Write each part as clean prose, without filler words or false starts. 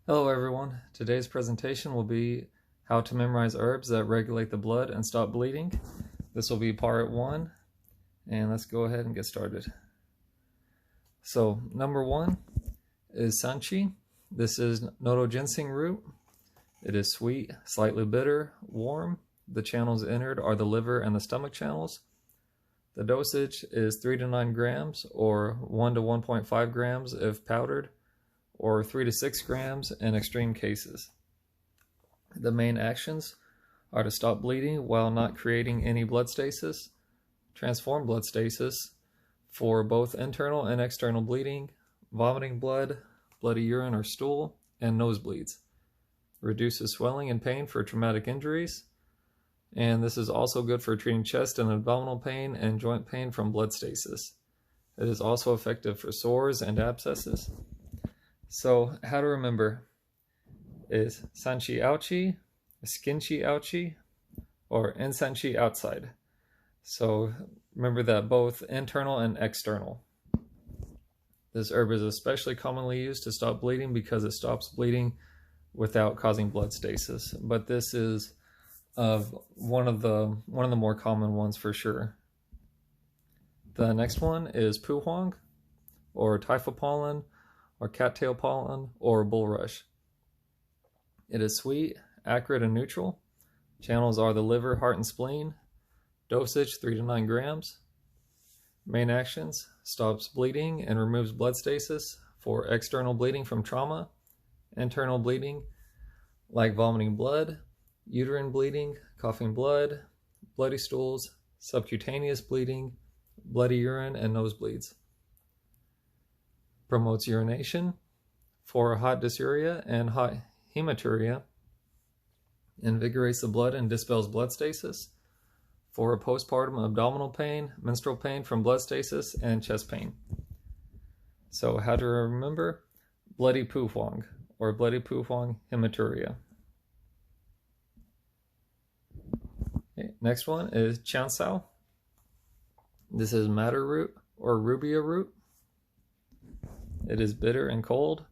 Hello everyone, today's presentation will be how to memorize herbs that regulate the blood and stop bleeding. This will be part 1, and let's go ahead and get started. So number 1 is Sanchi. This is Noto ginseng root. It is sweet, slightly bitter, warm. The channels entered are the liver and the stomach channels. The dosage is 3 to 9 grams or 1 to 1.5 grams if powdered, or 3 to 6 grams in extreme cases. The main actions are to stop bleeding while not creating any blood stasis, transform blood stasis for both internal and external bleeding, vomiting blood, bloody urine or stool, and nosebleeds. Reduces swelling and pain for traumatic injuries, and this is also good for treating chest and abdominal pain and joint pain from blood stasis. It is also effective for sores and abscesses. So how to remember is Sanchi ouchi, Skinchi ouchi, or Sanchi outside. So remember that both internal and external. This herb is especially commonly used to stop bleeding because it stops bleeding without causing blood stasis. But this is one of the more common ones for sure. The next one is Pufang, or typha pollen, or cattail pollen, or bulrush. It is sweet, acrid, and neutral. Channels are the liver, heart, and spleen. Dosage 3 to 9 grams. Main actions: stops bleeding and removes blood stasis for external bleeding from trauma, internal bleeding like vomiting blood, uterine bleeding, coughing blood, bloody stools, subcutaneous bleeding, bloody urine, and nosebleeds. Promotes urination for hot dysuria and hot hematuria. Invigorates the blood and dispels blood stasis for postpartum abdominal pain, menstrual pain from blood stasis, and chest pain. So how to remember: bloody Pufang, or bloody Pufang hematuria. Okay, next one is Qian Cao. This is madder root or rubia root. It is bitter and cold.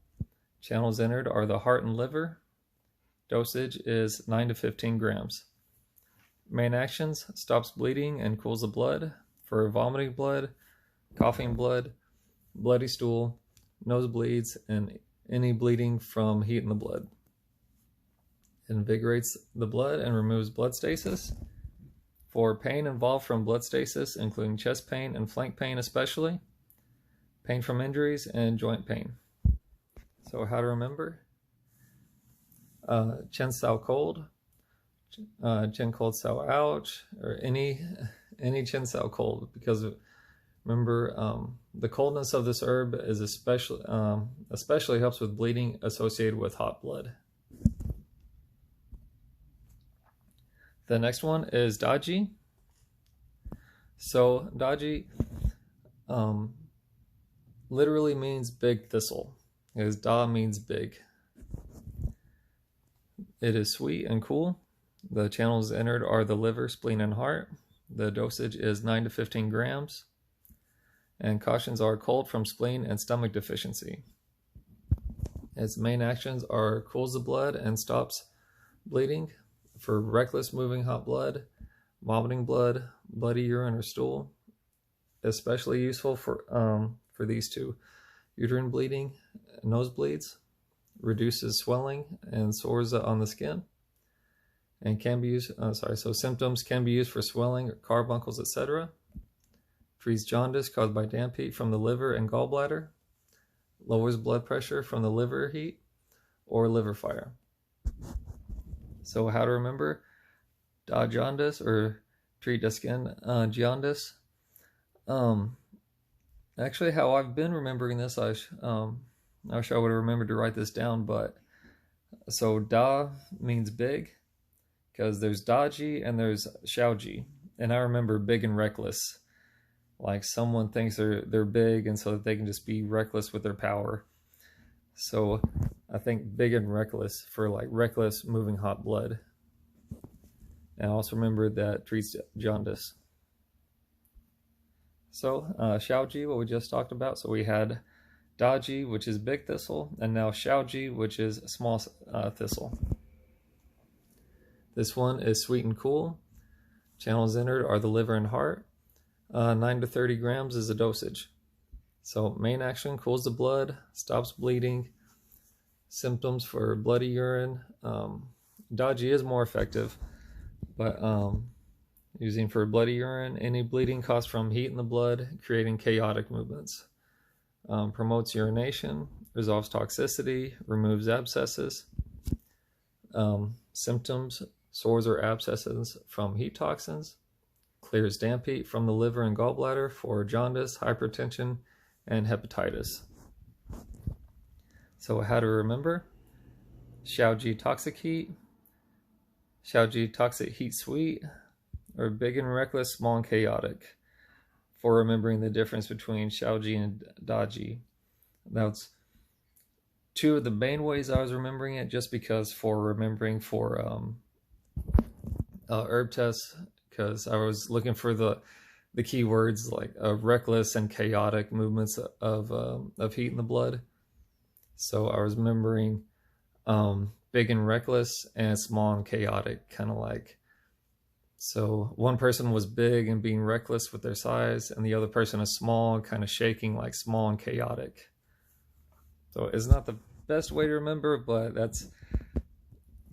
Channels entered are the heart and liver. Dosage is 9 to 15 grams. Main actions: stops bleeding and cools the blood for vomiting blood, coughing blood, bloody stool, nosebleeds, and any bleeding from heat in the blood. Invigorates the blood and removes blood stasis for pain involved from blood stasis, including chest pain and flank pain especially, pain from injuries, and joint pain. So how to remember: Qian Cao cold, Qian cold Cao ouch, or any Qian Cao cold, because remember the coldness of this herb is especially helps with bleeding associated with hot blood. The next one is Daji. So Daji literally means big thistle, because Da means big. It is sweet and cool. The channels entered are the liver, spleen, and heart. The dosage is 9 to 15 grams. And cautions are cold from spleen and stomach deficiency. Its main actions are cools the blood and stops bleeding for reckless moving hot blood, vomiting blood, bloody urine or stool. Especially useful for these two: uterine bleeding, nosebleeds. Reduces swelling and sores on the skin, and can be used. So symptoms can be used for swelling, carbuncles, etc. Treats jaundice caused by damp heat from the liver and gallbladder. Lowers blood pressure from the liver heat or liver fire. So how to remember: da jaundice, or treat the skin jaundice. Actually, how I've been remembering this, I wish I would have remembered to write this down, but so Da means big, because there's Daji and there's Xiaoji, and I remember big and reckless, like someone thinks they're big and so that they can just be reckless with their power. So I think big and reckless for like reckless moving hot blood. And I also remember that treats jaundice. So Xiaoji, what we just talked about. So we had Ji, which is big thistle, and now Xiaoji, which is small thistle. This one is sweet and cool. Channels entered are the liver and heart. 9 to 30 grams is the dosage. So main action, cools the blood, stops bleeding. Symptoms for bloody urine. Ji is more effective, but using for bloody urine, any bleeding caused from heat in the blood, creating chaotic movements. Promotes urination, resolves toxicity, removes abscesses. Symptoms, sores or abscesses from heat toxins. Clears damp heat from the liver and gallbladder for jaundice, hypertension, and hepatitis. So how to remember: Xiaoji toxic heat, Xiaoji toxic heat sweet, or big and reckless, small and chaotic. For remembering the difference between Xiaoji and Ji. That's two of the main ways I was remembering it, just because for remembering for herb tests, because I was looking for the key words like reckless and chaotic movements of heat in the blood. So I was remembering big and reckless and small and chaotic, kind of like. So one person was big and being reckless with their size, and the other person is small and kind of shaking like small and chaotic. So it's not the best way to remember, but that's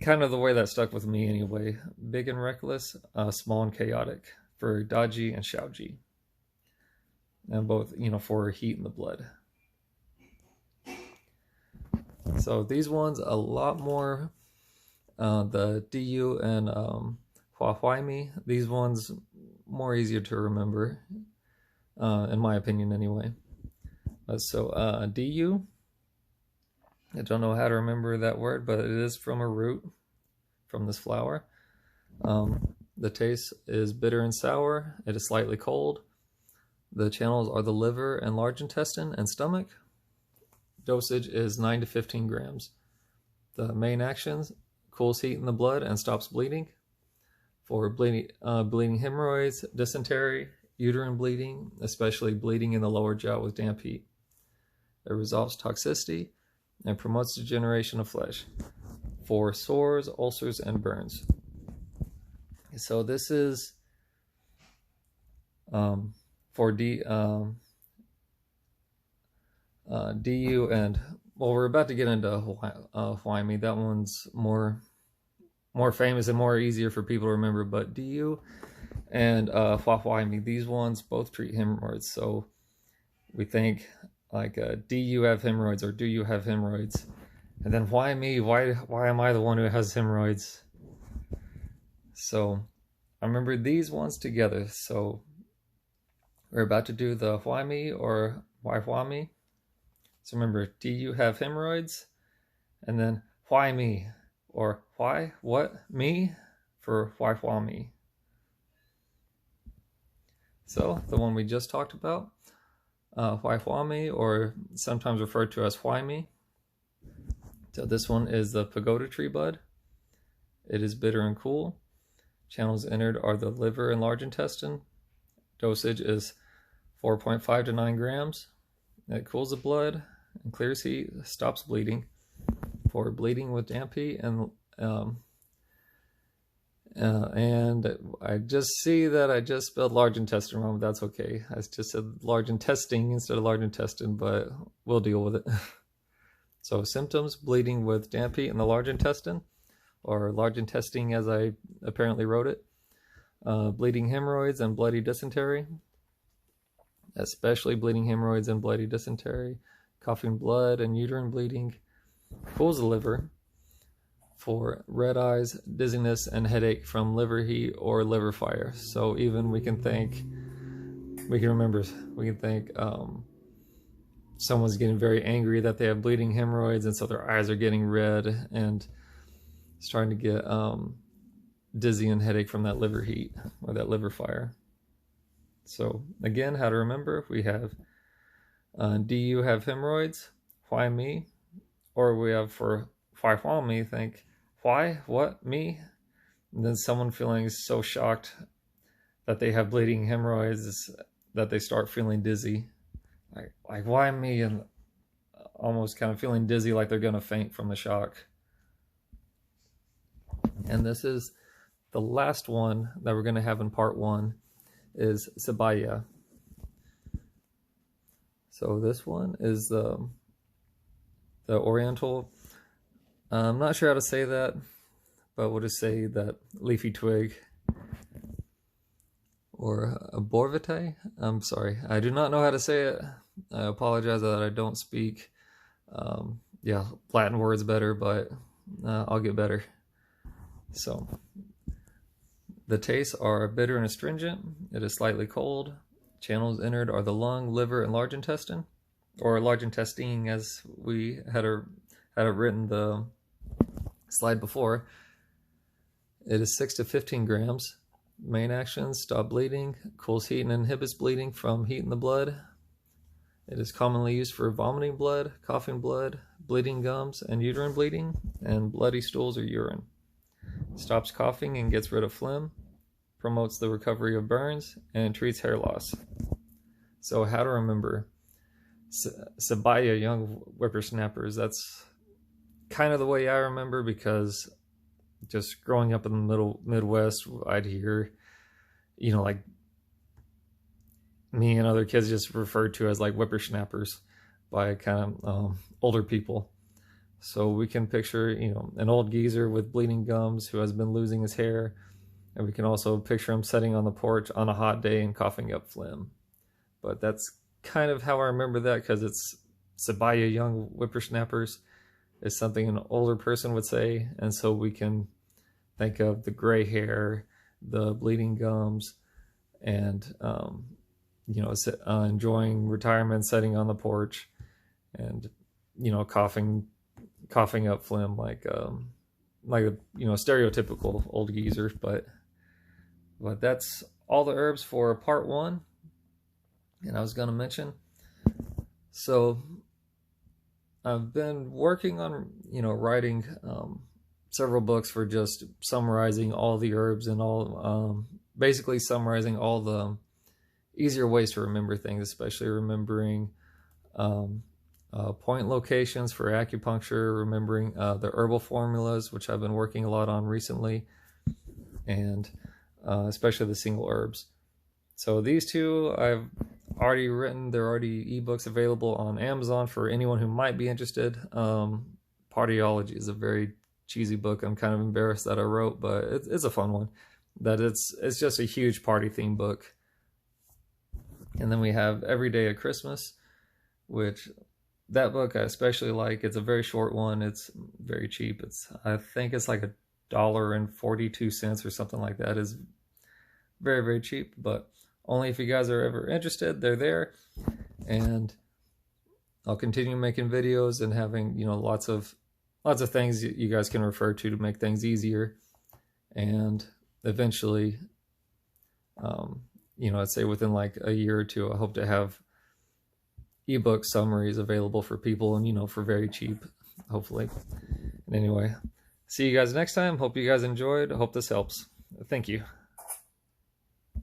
kind of the way that stuck with me anyway. Big and reckless, small and chaotic for Ji and Xiaoji. And both, for heat in the blood. So these ones a lot more, the Du and Hua Huai Mi, these ones more easier to remember, in my opinion anyway. So Du, I don't know how to remember that word, but it is from a root, from this flower. The taste is bitter and sour. It is slightly cold. The channels are the liver and large intestine and stomach. Dosage is 9 to 15 grams. The main actions: cools heat in the blood and stops bleeding. For bleeding hemorrhoids, dysentery, uterine bleeding, especially bleeding in the lower jaw with damp heat. It resolves toxicity and promotes degeneration of flesh. For sores, ulcers, and burns. So this is for Du and, well, we're about to get into Huai Mi. That one's more famous and more easier for people to remember, but Du and Hua Huai Mi, these ones both treat hemorrhoids. So we think like do you have hemorrhoids, or do you have hemorrhoids? And then why me? Why am I the one who has hemorrhoids? So I remember these ones together. So we're about to do the Huai Mi or Why Hua Mi. So remember, do you have hemorrhoids? And then Huai Mi, or why, what, me, for Why Hua Mi. So the one we just talked about, Why Hua Mi, or sometimes referred to as Huai Mi. So this one is the Pagoda Tree Bud. It is bitter and cool. Channels entered are the liver and large intestine. Dosage is 4.5 to 9 grams. It cools the blood and clears heat, stops bleeding. For bleeding with damp heat, and I just see that I just spelled large intestine wrong, but that's okay. I just said large intestine instead of large intestine, but we'll deal with it. So symptoms: bleeding with damp heat in the large intestine, or large intestine as I apparently wrote it. Bleeding hemorrhoids and bloody dysentery, especially bleeding hemorrhoids and bloody dysentery. Coughing blood and uterine bleeding. Cools the liver. For red eyes, dizziness, and headache from liver heat or liver fire. So even we can think someone's getting very angry that they have bleeding hemorrhoids, and so their eyes are getting red and starting to get dizzy and headache from that liver heat or that liver fire. So again, how to remember: we have do you have hemorrhoids? Why me? Or we have for Why Hua Mi, think why, what, me? And then someone feeling so shocked that they have bleeding hemorrhoids that they start feeling dizzy. Like why me? And almost kind of feeling dizzy, like they're gonna faint from the shock. And this is the last one that we're gonna have in part 1, is Bai Ya. So this one is the Oriental. I'm not sure how to say that, but we'll just say that leafy twig, or a Borvitae. I'm sorry, I do not know how to say it. I apologize that I don't speak Latin words better, but I'll get better. So the tastes are bitter and astringent. It is slightly cold. Channels entered are the lung, liver, and large intestine, or large intestine, as we had it written the slide before. It is 6 to 15 grams. Main actions: stop bleeding, cools heat and inhibits bleeding from heat in the blood. It is commonly used for vomiting blood, coughing blood, bleeding gums, and uterine bleeding, and bloody stools or urine. Stops coughing and gets rid of phlegm. Promotes the recovery of burns, and treats hair loss. So how to remember Bai Ya young whippersnappers. That's kind of the way I remember, because just growing up in the Midwest, I'd hear, like me and other kids just referred to as like whippersnappers by kind of older people. So we can picture, an old geezer with bleeding gums who has been losing his hair. And we can also picture him sitting on the porch on a hot day and coughing up phlegm. But that's kind of how I remember that, because it's Bai Ya young whippersnappers is something an older person would say. And so we can think of the gray hair, the bleeding gums, and, enjoying retirement, sitting on the porch, and, coughing up phlegm like a stereotypical old geezer. But that's all the herbs for part 1. And I was going to mention, so I've been working on writing several books for just summarizing all the herbs and all basically summarizing all the easier ways to remember things, especially remembering point locations for acupuncture, remembering the herbal formulas, which I've been working a lot on recently, and especially the single herbs. So these two I've already written. They're already ebooks available on Amazon for anyone who might be interested. Partyology is a very cheesy book I'm kind of embarrassed that I wrote, but it's a fun one. It's just a huge party theme book. And then we have Every Day at Christmas, which that book I especially like. It's a very short one. It's very cheap. I think it's like $1.42 or something like that. It's very, very cheap, but only if you guys are ever interested. They're there, and I'll continue making videos and having lots of things you guys can refer to make things easier. And eventually, I'd say within like a year or two, I hope to have ebook summaries available for people, and for very cheap, hopefully. And anyway, see you guys next time. Hope you guys enjoyed. I hope this helps. Thank you.